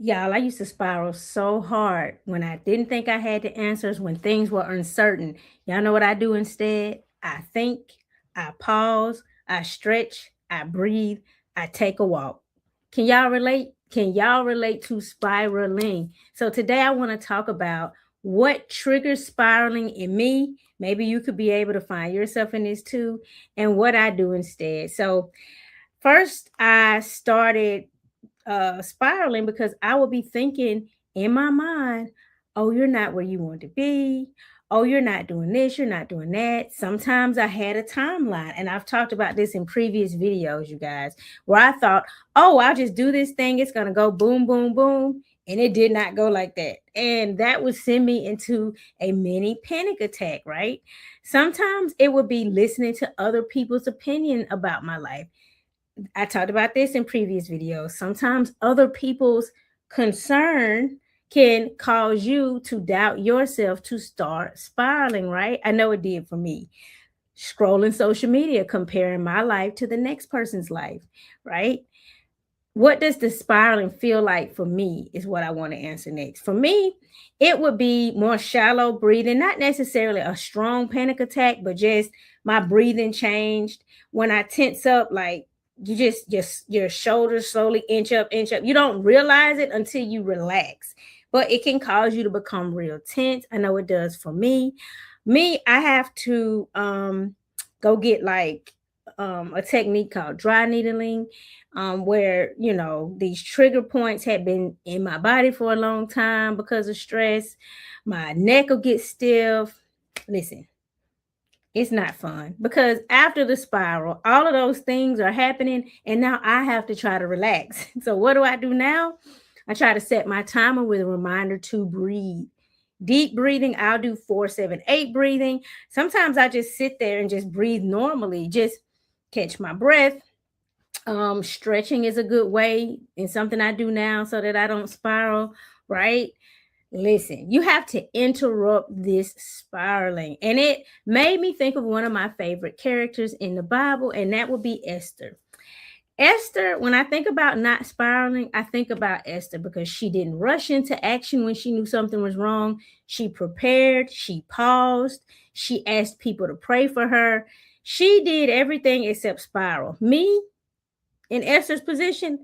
Y'all, I used to spiral so hard when I didn't think I had the answers, when things were uncertain. Y'all know what I do instead? I think, I pause, I stretch, I breathe, I take a walk. Can y'all relate? Can y'all relate to spiraling? So today I want to talk about what triggers spiraling in me. Maybe you could be able to find yourself in this too, and what I do instead. So first, I started spiraling because I would be thinking in my mind, oh, you're not where you want to be. Oh, you're not doing this, you're not doing that. Sometimes I had a timeline, and I've talked about this in previous videos, you guys, where I thought, oh, I'll just do this thing, it's going to go boom, boom, boom. And it did not go like that. And that would send me into a mini panic attack, right? Sometimes it would be listening to other people's opinion about my life. I talked about this in previous videos. Sometimes other people's concern can cause you to doubt yourself, to start spiraling, right? I know it did for me. Scrolling social media, comparing my life to the next person's life, right? What does the spiraling feel like for me is what I want to answer next. For me, it would be more shallow breathing, not necessarily a strong panic attack, but just my breathing changed. When I tense up, like you just your shoulders slowly inch up, inch up. You don't realize it until you relax, but it can cause you to become real tense. I know it does for me. I have to go get like a technique called dry needling, where these trigger points had been in my body for a long time because of stress. My neck will get stiff. Listen, it's not fun because after the spiral, all of those things are happening, and now I have to try to relax. So what do I do now? I try to set my timer with a reminder to breathe. Deep breathing, I'll do 4-7-8 breathing. Sometimes I just sit there and just breathe normally, just catch my breath. Stretching is a good way and something I do now so that I don't spiral, right? Listen, you have to interrupt this spiraling. And it made me think of one of my favorite characters in the Bible, and that would be Esther. Esther, when I think about not spiraling, I think about Esther because she didn't rush into action when she knew something was wrong. She prepared, she paused, she asked people to pray for her. She did everything except spiral. Me, in Esther's position,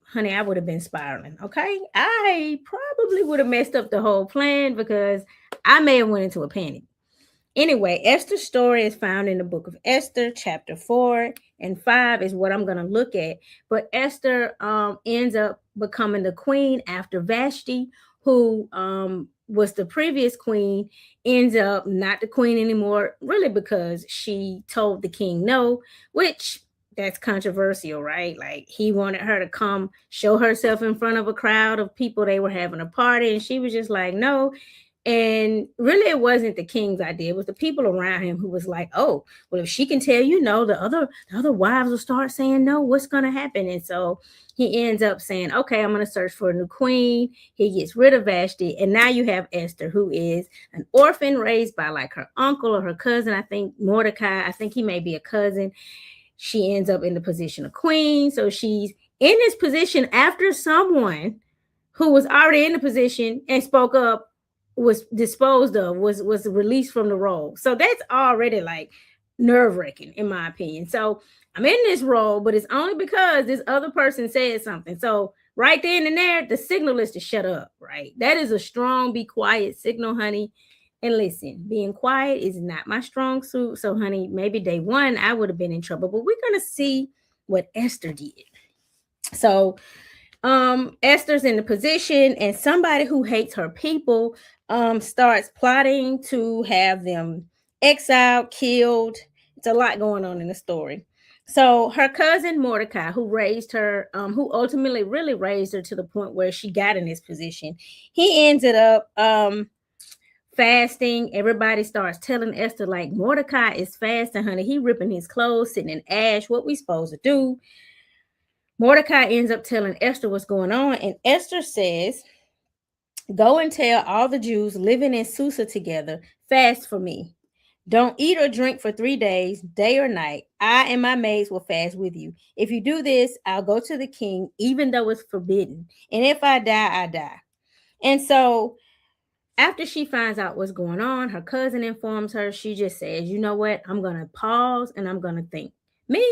honey, I would have been spiraling. Okay, I probably would have messed up the whole plan because I may have went into a panic. Anyway, Esther's story is found in the book of Esther, chapter 4 and 5 is what I'm going to look at. But Esther ends up becoming the queen after Vashti, who was the previous queen, ends up not the queen anymore, really because she told the king no, which that's controversial, right? Like he wanted her to come show herself in front of a crowd of people. They were having a party, and she was just like, no. And really, it wasn't the king's idea. It was the people around him who was like, "Oh, well, if she can tell you no, the other wives will start saying no. What's going to happen?" And so he ends up saying, "Okay, I'm going to search for a new queen." He gets rid of Vashti, and now you have Esther, who is an orphan raised by like her uncle or her cousin. I think Mordecai. I think he may be a cousin. She ends up in the position of queen, so she's in this position after someone who was already in the position and spoke up was disposed of, was released from the role. So that's already like nerve-wracking in my opinion. So I'm in this role, but it's only because this other person said something. So right then and there, the signal is to shut up, right? That is a strong be quiet signal, honey. And listen, being quiet is not my strong suit. So, honey, maybe day one I would have been in trouble, but we're gonna see what Esther did. So Esther's in the position, and somebody who hates her people starts plotting to have them exiled, killed. It's a lot going on in the story. So her cousin Mordecai, who raised her, who ultimately really raised her to the point where she got in this position, he ended up fasting. Everybody starts telling Esther like Mordecai is fasting, honey. He ripping his clothes, sitting in ash. What we supposed to do? Mordecai ends up telling Esther what's going on, and Esther says, "Go and tell all the Jews living in Susa together, fast for me." Don't eat or drink for 3 days, day or night. I and my maids will fast with you. If you do this, I'll go to the king, even though it's forbidden. And if I die, I die. And so after she finds out what's going on, her cousin informs her. She just says, you know what? I'm going to pause and I'm going to think. Me,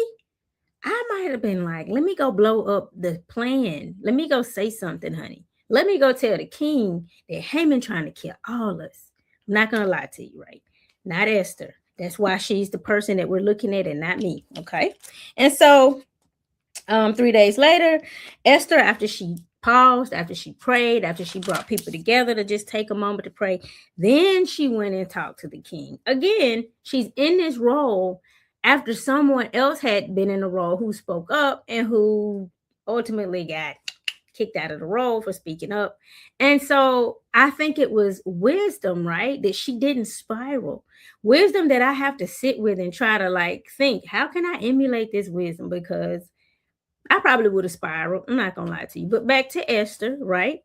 I might have been like, let me go blow up the plan. Let me go say something, honey. Let me go tell the king that Haman trying to kill all us. I'm not going to lie to you, right? Not Esther. That's why she's the person that we're looking at and not me, okay? And so 3 days later, Esther, after she paused, after she prayed, after she brought people together to just take a moment to pray, then she went and talked to the king. Again, she's in this role after someone else had been in a role who spoke up and who ultimately got kicked out of the role for speaking up. And so I think it was wisdom, right? That she didn't spiral. Wisdom that I have to sit with and try to like think, how can I emulate this wisdom? Because I probably would have spiraled. I'm not gonna lie to you. But back to Esther, right?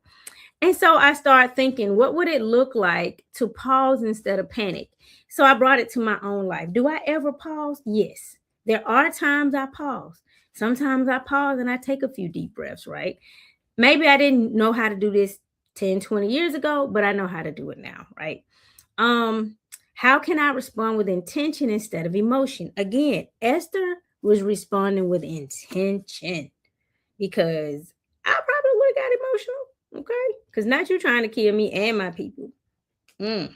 And so I started thinking, what would it look like to pause instead of panic? So I brought it to my own life. Do I ever pause? Yes. There are times I pause. Sometimes I pause and I take a few deep breaths, right? Maybe I didn't know how to do this 10, 20 years ago, but I know how to do it now, right? Um, how can I respond with intention instead of emotion? Again, Esther was responding with intention because I probably would have got emotional, okay? Because not you trying to kill me and my people. Mm.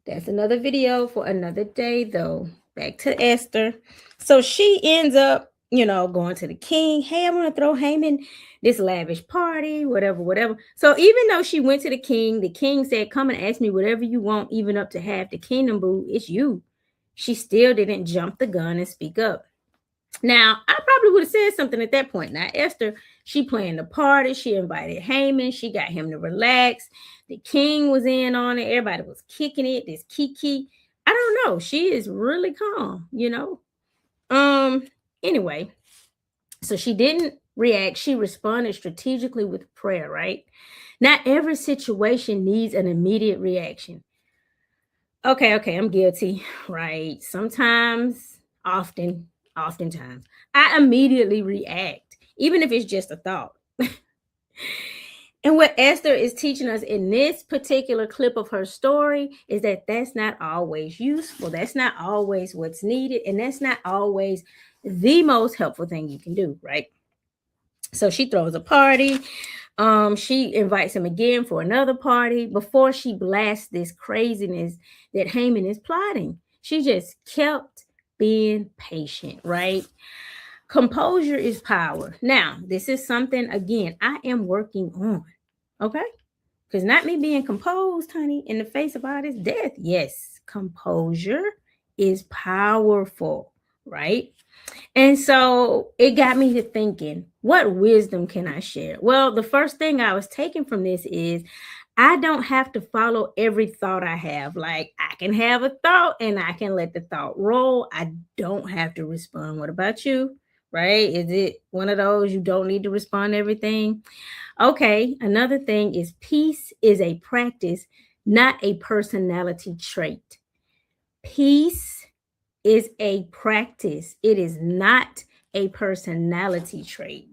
That's another video for another day, though. Back to Esther. So she ends up, going to the king. Hey, I want to throw Haman this lavish party, whatever, whatever. So even though she went to the king said, come and ask me whatever you want, even up to half the kingdom, boo. It's you. She still didn't jump the gun and speak up. Now, I probably would have said something at that point. Now, Esther, she planned the party. She invited Haman. She got him to relax. The king was in on it. Everybody was kicking it. This Kiki. I don't know. She is really calm. Um, anyway, so she didn't react. She responded strategically with prayer, right? Not every situation needs an immediate reaction. Okay, I'm guilty, right? Sometimes, oftentimes, I immediately react, even if it's just a thought. And what Esther is teaching us in this particular clip of her story is that that's not always useful. That's not always what's needed. And that's not always the most helpful thing you can do, right? So she throws a party. She invites him again for another party before she blasts this craziness that Haman is plotting. She just kept being patient, right? Composure is power. Now, this is something, again, I am working on, okay? Because not me being composed, honey, in the face of all this death. Yes, composure is powerful, right? And so it got me to thinking, what wisdom can I share? Well, the first thing I was taking from this is I don't have to follow every thought I have. Like I can have a thought and I can let the thought roll. I don't have to respond. What about you? Right? Is it one of those you don't need to respond to everything? Okay. Another thing is peace is a practice, not a personality trait. Peace is a practice. It is not a personality trait.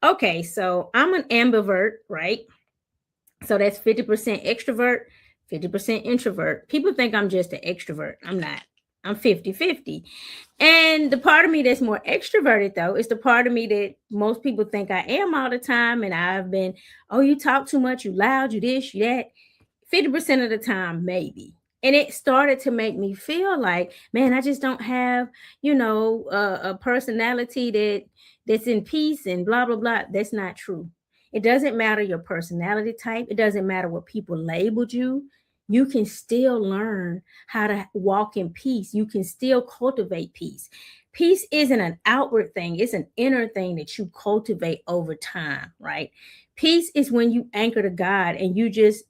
Okay, so I'm an ambivert, right? So that's 50% extrovert, 50% introvert. People think I'm just an extrovert. I'm not. I'm 50-50. And the part of me that's more extroverted, though, is the part of me that most people think I am all the time. And I've been, oh, you talk too much, you loud, you this, you that. 50% of the time, maybe. And it started to make me feel like, man, I just don't have, a personality that's in peace and blah, blah, blah. That's not true. It doesn't matter your personality type. It doesn't matter what people labeled you. You can still learn how to walk in peace. You can still cultivate peace. Peace isn't an outward thing, it's an inner thing that you cultivate over time, right? Peace is when you anchor to God and you just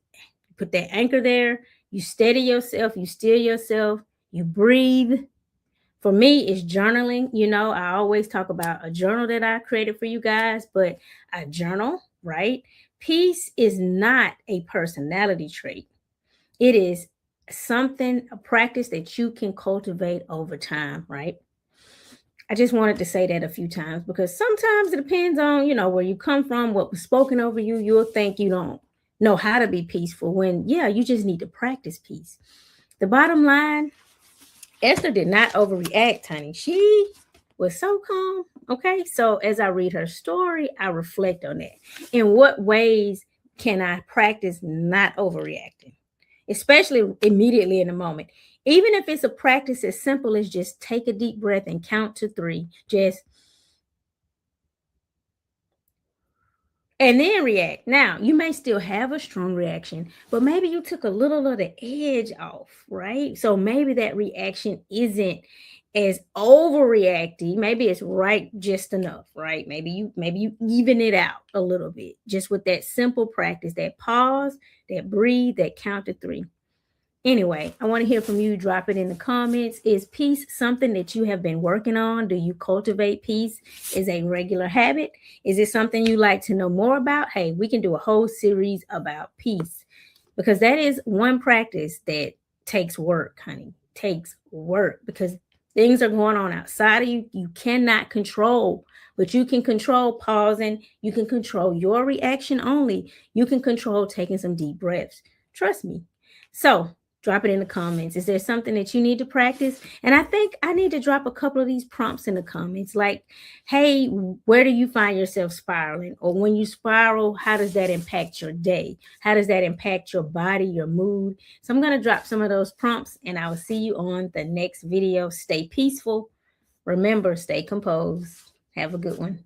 put that anchor there. You steady yourself, you still yourself, you breathe. For me, it's journaling. I always talk about a journal that I created for you guys, but a journal, right? Peace is not a personality trait. It is something, a practice that you can cultivate over time, right? I just wanted to say that a few times because sometimes it depends on, where you come from, what was spoken over you. You'll think you don't know how to be peaceful when, yeah, you just need to practice peace. The bottom line, Esther did not overreact, honey. She was so calm. Okay. So as I read her story, I reflect on that. In what ways can I practice not overreacting, especially immediately in the moment? Even if it's a practice as simple as just take a deep breath and count to three, and then react. Now, you may still have a strong reaction, but maybe you took a little of the edge off, right? So maybe that reaction isn't as overreacting. Maybe it's right just enough, right? Maybe you even it out a little bit just with that simple practice, that pause, that breathe, that count to three. Anyway, I want to hear from you. Drop it in the comments. Is peace something that you have been working on? Do you cultivate peace as a regular habit? Is it something you like to know more about? Hey, we can do a whole series about peace because that is one practice that takes work, honey. Takes work because things are going on outside of you. You cannot control, but you can control pausing. You can control your reaction only. You can control taking some deep breaths. Trust me. So, drop it in the comments. Is there something that you need to practice? And I think I need to drop a couple of these prompts in the comments like, hey, where do you find yourself spiraling? Or when you spiral, how does that impact your day? How does that impact your body, your mood? So I'm going to drop some of those prompts and I will see you on the next video. Stay peaceful. Remember, stay composed. Have a good one.